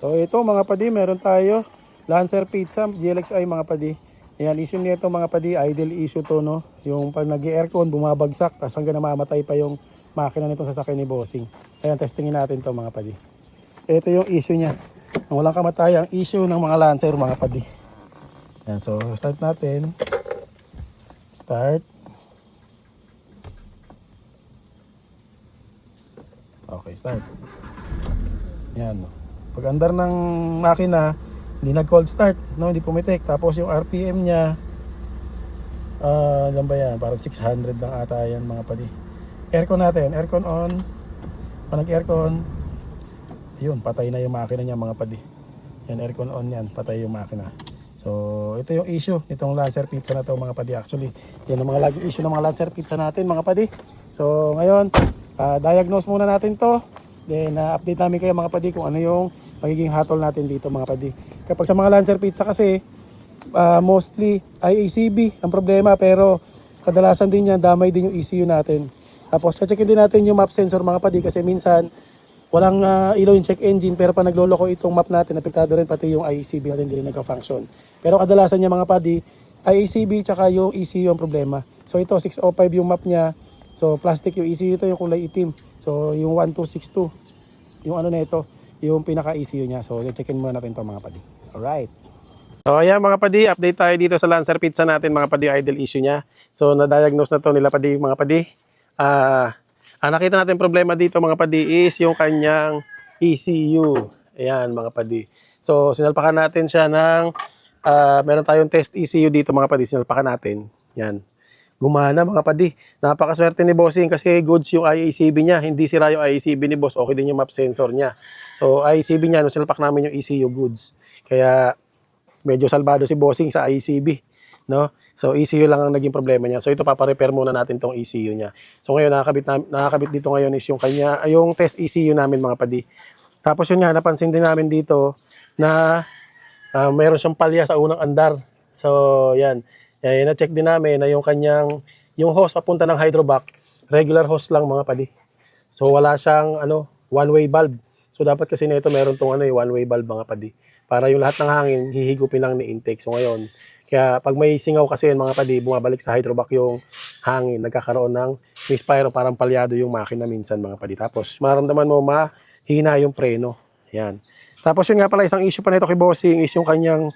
So ito mga padi, meron tayo Lancer Pizza GLXI mga padi. Ayan, issue nito mga padi, idle issue to, no. Yung pag nag-aircon bumabagsak, tapos hanggang namamatay pa yung makina nitong sasakyan ni Bossing. Ayan, testingin natin to mga padi. Ito yung issue niya. Ang walang kamatay ang issue ng mga Lancer mga padi. Ayan, so start natin. Start. Okay, start. Ayan, no. Pag andar ng makina, hindi nag-cold start, no, hindi pumitik. Tapos yung RPM niya, ilan ba yan? Parang 600 lang ata yan mga padi. Aircon natin, aircon on. Pag nag-aircon, yun, patay na yung makina niya mga padi. Yan, aircon on yan, patay yung makina. So, ito yung issue nitong Lancer Pizza na to mga padi. Actually, yan ang mga lagi issue ng mga Lancer Pizza natin mga padi. So, ngayon, diagnose muna natin to. Then, update namin kayo mga padi kung ano yung magiging hatol natin dito mga padi. Kapag sa mga Lancer Pizza kasi, mostly IACB ang problema, pero kadalasan din yan, damay din yung ECU natin. Tapos, checkin din natin yung map sensor mga padi kasi minsan, walang ilaw yung check engine, pero pa nagloloko itong map natin, apektado rin pati yung IACB natin, hindi rin nagka-function. Pero kadalasan niya mga padi, IACB tsaka yung ECU ang problema. So ito 605 yung map niya. So plastic yung ECU, ito yung kulay itim. So yung 1262, yung ano na ito, yung pinaka ECU niya. So checkin muna natin to mga padi. Alright. So ayan mga padi, update tayo dito sa Lancer Pizza natin mga padi, idle issue niya. So na-diagnose na to nila padi mga padi. Nakita natin problema dito mga padi is yung kanyang ECU. Ayan mga padi. So sinalpakan natin siya ng meron tayong test ECU dito mga padi. Sinalpakan natin. Yan. Gumana mga padi. Napakaswerte ni Bossing kasi goods yung IACB niya. Hindi sira yung IACB ni Boss. Okay din yung map sensor niya. So IACB niya, no, sinalpak namin yung ECU goods. Kaya medyo salbado si Bossing sa IACB. No? So ECU lang ang naging problema niya. So ito papa-repair muna natin tong ECU niya. So ngayon nakakabit dito ngayon is yung kanya yung test ECU namin mga padi. Tapos yun nga napansin din namin dito na mayroon siyang palya sa unang andar. So yan. Yan na-check din namin na yung kanyang yung hose papunta ng hydrovac, regular hose lang mga padi. So wala siyang one-way valve. So dapat kasi nito meron tong one-way valve mga padi. Para yung lahat ng hangin hihigupin lang ni intake. So ngayon, kaya pag may singaw kasi yun mga padi, bumabalik sa hydrovac yung hangin, nagkakaroon ng misfire, parang palyado yung makina minsan mga padi. Tapos maramdaman mo mahina yung preno. Yan. Tapos yun nga pala, isang issue pa nito kay Bossing is yung kanyang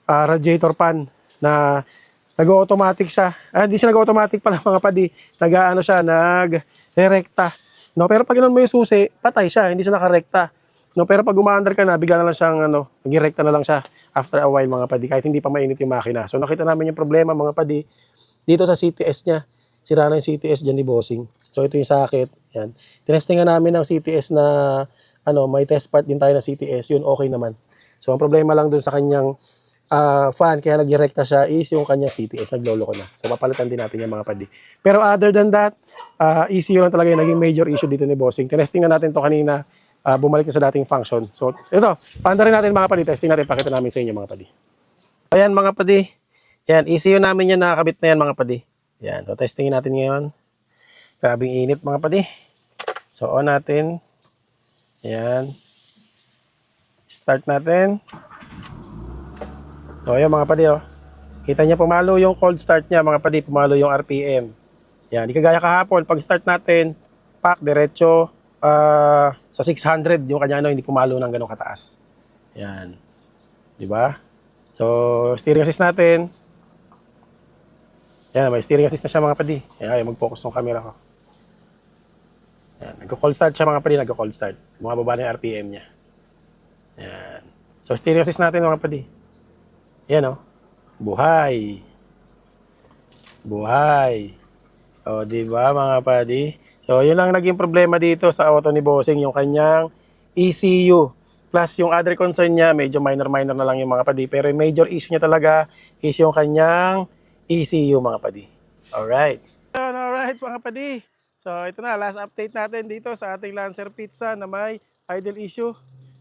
radiator fan na nag-automatic siya. Hindi siya nag-automatic pala mga padi. Nag-rekta. No, pero pag ganoon mo yung susi, patay siya, hindi siya nakarekta. No, pero pag umaandar ka na, bigla na lang siyang nag-rekta na lang siya after a while mga padi, kahit hindi pa mainit yung makina. So nakita namin yung problema mga padi dito sa CTS niya. Sira na yung CTS dyan ni Bossing. So ito yung sakit. Yan. Tinestingan namin ng CTS na may test part din tayo ng CTS. Yun okay naman. So ang problema lang dun sa kanyang fan, kaya nag-direkta siya is yung kanya CTS, nagloloko na. So papalitan din natin yung mga padi. Pero other than that, ECU lang talaga yung naging major issue dito ni Bossing. Tinesting na natin to kanina, bumalik na sa dating function. So ito, paanda rin natin mga padi, testing natin, pakita namin sa inyo mga padi. Ayan mga padi, yan, ECU namin yan, nakakabit na yan mga padi. Yan, so testingin natin ngayon. Grabing init mga padi. So on natin. Yan. Start natin. So ayan mga padi, kita niya pumalo yung cold start niya mga padi, pumalo yung RPM. Yan, di kagaya kahapon, pag start natin, pak, diretso sa 600 yung kanya hindi pumalo ng ganun kataas. Yan. Di ba? So steering assist natin. Yan, may steering assist na siya mga padi. Yan, mag-focus ng camera ko. Yan, nagko-cold start siya mga padi, nagko-cold start. Bumababa na yung RPM niya. Yan. So steering assist natin mga padi. Yan buhay. Buhay. O, di ba mga padi? So, yun lang naging problema dito sa auto ni Bossing, yung kanyang ECU. Plus, yung other concern niya, medyo minor-minor na lang yung mga padi. Pero yung major issue niya talaga is yung kanyang ECU mga padi. Alright. Alright mga padi. So, ito na, last update natin dito sa ating Lancer Pizza na may idle issue.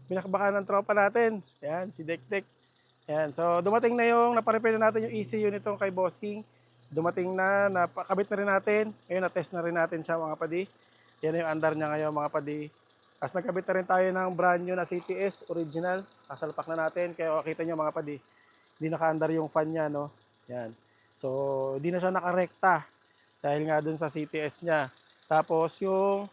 Binakbakan ng tropa natin. Yan, si Dekdek. Yan, so dumating na yung naparepair na natin yung ECU nitong kay Bossing. Dumating na, napakabit na rin natin. Ngayon na-test na rin natin siya mga padi. Yan yung andar niya ngayon mga padi. As nagkabit na rin tayo ng brand new na CTS original. Kasalpak na natin. Kaya makita nyo mga padi, hindi nakaandar yung fan niya, no? Yan. So, hindi na siya nakarekta dahil nga dun sa CTS niya. Tapos yung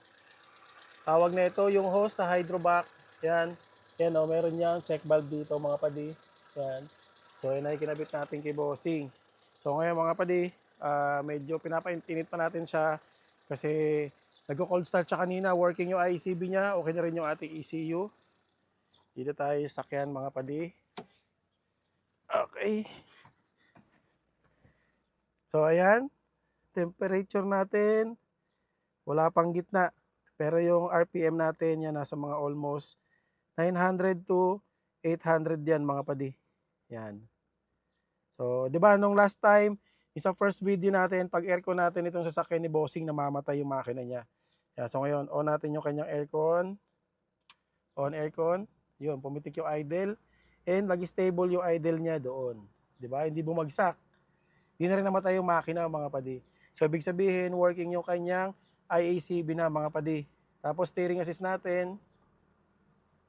tawag na ito, yung hose sa hydrovac. Yan. Yan, no? Meron niyang check valve dito mga padi. Yan. So, yun ay kinabit natin kay bossing. So, ngayon mga padi, medyo pinapaintinit pa natin siya kasi nag-cold start siya kanina, working yung ICB niya, okay na rin yung ating ECU. Dito tayo sakyan mga padi. Okay. So ayan, temperature natin, wala pang gitna. Pero yung RPM natin, yan nasa mga almost 900 to 800 yan mga padi. Yan. So, di ba nung last time, sa first video natin, pag aircon natin itong sasakyan ni Bossing, namamatay yung makina niya. Yeah, so ngayon, on natin yung kanyang aircon. On aircon. Yun, pumitik yung idle. And nag-stable yung idle niya doon. Di ba? Hindi bumagsak. Hindi na rin namatay yung makina mga padi. So, ibig sabihin, working yung kanyang IACB na mga padi. Tapos, steering assist natin.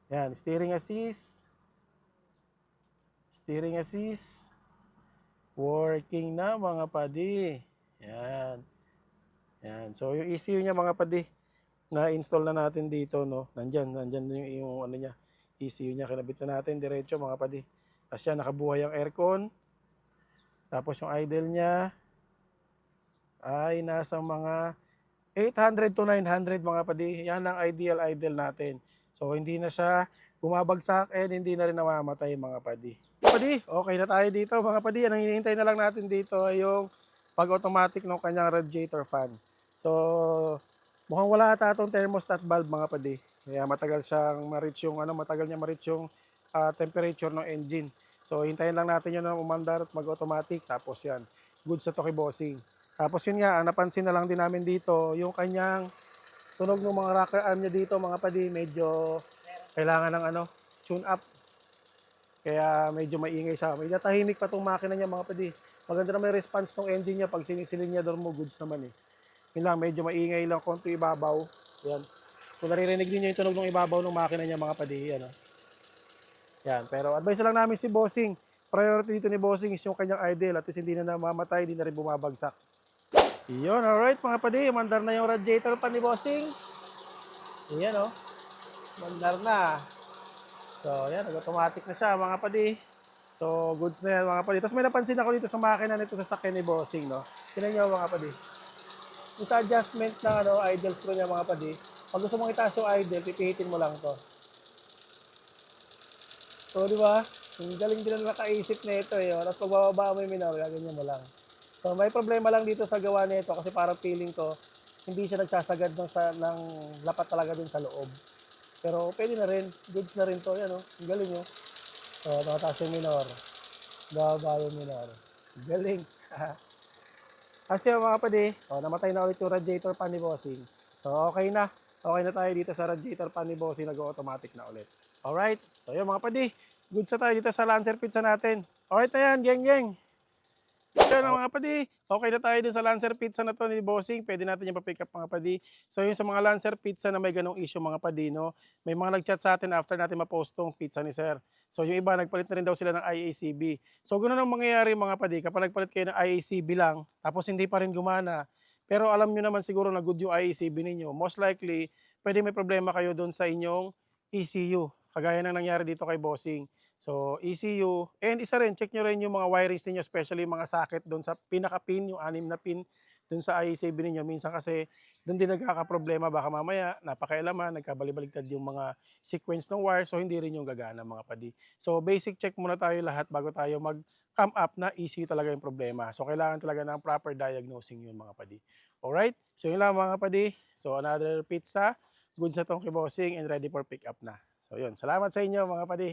Yan, steering assist. Steering assist. Working na mga padi. Yan. Yan. So, yung ECU niya mga padi, na-install na natin dito, no? Nandyan yung ano niya, ECU niya, kinabit na natin diretso mga padi. Tapos yan, nakabuhay ang aircon. Tapos yung idle niya ay nasa mga 800 to 900 mga padi. Yan ang ideal idle natin. So hindi na siya bumabagsak and hindi na rin namamatay mga padi. Padi, okay na tayo dito mga padi. Ang hinihintay na lang natin dito ay yung pag-automatic ng kanyang radiator fan. So mukhang wala ata itong thermostat valve mga padi. Kaya matagal siyang ma-reach yung matagal niya ma-reach yung temperature ng engine. So hintayin lang natin yun na umandar at mag-automatic. Tapos yan, good sa to kay bossing. Tapos yun nga, ang napansin na lang din namin dito, yung kanyang tunog ng mga rocker arm niya dito mga padi, medyo kailangan ng tune up. Kaya medyo maingay siya. Medyo tahimik pa itong makina niya mga padi. Maganda na may response ng engine niya pag sinisilindador mo, goods naman eh. Yun lang, medyo maingay lang konti ibabaw. Yan. Kung naririnig niyo yung tunog ng ibabaw ng makina niya mga padi, yan. Yan. Pero advice lang namin si Bossing. Priority dito ni Bossing is yung kanyang idle. At least hindi na namamatay, hindi na rin bumabagsak. Yun, alright mga padi. Mandar na yung radiator pa ni Bossing. Yan o. Mandar na. So yan, nag-automatic na siya mga padi. So goods na yan mga padi. Tapos may napansin ako dito sa makina nito sa sakyan ni Bossing. No? Tinan nyo mga padi. Yung sa adjustment ng idle screw niya mga padi. Pag gusto mong itaas yung idle, pipihitin mo lang to. So di ba? Yung galing din na nakaisip na ito eh. Tapos pag bababa mo yung minor, gaganyan mo lang. So may problema lang dito sa gawa nito kasi parang feeling ko hindi siya nagsasagad ng lapat talaga dun sa loob. Pero pwede na rin, goods na rin to, yan oh. Ang galing oh. So nakataas yung minor. Bababa yung minor. Galing. Kasi mga padi, namatay na ulit yung radiator pan ni Bossing. So okay na. Okay na tayo dito sa radiator pan ni Bossing, nag-automatic na ulit. Alright. So yun mga padi, goods na tayo dito sa Lancer pizza natin. Alright na yan, geng. Yan mga padi, okay na tayo dun sa Lancer pizza na to ni Bossing. Pwede natin yung pa-pick up mga padi. So yung sa mga Lancer pizza na may ganong issue mga padi, no? May mga nag-chat sa atin after natin ma-post tong pizza ni Sir. So yung iba, nagpalit na rin daw sila ng IACB. So ganoon ang mangyayari mga padi, kapag nagpalit kayo ng IACB lang, tapos hindi pa rin gumana, pero alam nyo naman siguro na good yung IACB ninyo, most likely, pwede may problema kayo dun sa inyong ECU. Kagaya ng nangyari dito kay Bossing. So, ECU, and isa rin, check nyo rin yung mga wirings ninyo, especially yung mga socket doon sa pinaka-pin, yung 6 na pin doon sa IACB ninyo. Minsan kasi doon din nagkakaproblema, baka mamaya napakailaman, nagkabalibaligtad yung mga sequence ng wire, so hindi rin yung gagana mga padi. So, basic check muna tayo lahat bago tayo mag-come up na ECU talaga yung problema. So, kailangan talaga ng proper diagnosing yun mga padi. Alright, so yun lang mga padi. So, another pizza, goods na tong kibossing and ready for pick up na. So, yun. Salamat sa inyo mga padi.